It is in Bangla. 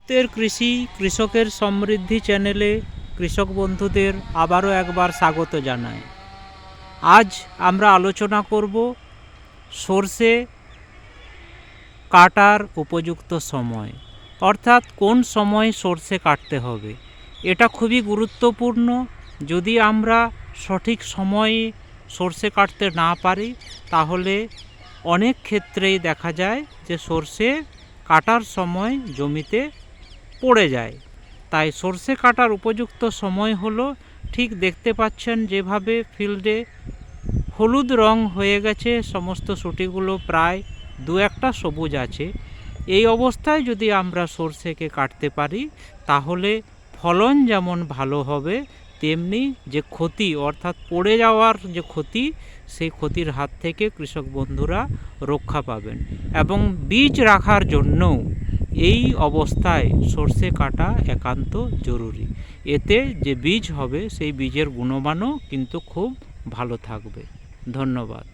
কৃষি কৃষকের সমৃদ্ধি চ্যানেলে কৃষক বন্ধুদের আবারও একবার স্বাগত জানাই। আজ আমরা আলোচনা করব সরষে কাটার উপযুক্ত সময়, অর্থাৎ কোন সময় সরষে কাটতে হবে। এটা খুবই গুরুত্বপূর্ণ। যদি আমরা সঠিক সময়ে সরষে কাটতে না পারি তাহলে অনেক ক্ষেত্রেই দেখা যায় যে সরষে কাটার সময় জমিতে পড়ে যায়। তাই সরষে কাটার উপযুক্ত সময় হলো, ঠিক দেখতে পাচ্ছেন যেভাবে ফিল্ডে হলুদ রং হয়ে গেছে, সমস্ত সুটিগুলো প্রায় দু একটা সবুজ আছে। এই অবস্থায় যদি আমরা সরষেকে কাটতে পারি তাহলে ফলন যেমন ভালো হবে, তেমনি যে ক্ষতি অর্থাৎ পড়ে যাওয়ার যে ক্ষতি, সেই ক্ষতির হাত থেকে কৃষক বন্ধুরা রক্ষা পাবেন। এবং বীজ রাখার জন্যও এই অবস্থায় সরষে কাটা একান্ত জরুরি। এতে যে বীজ হবে সেই বীজের গুণমানও কিন্তু খুব ভালো থাকবে। ধন্যবাদ।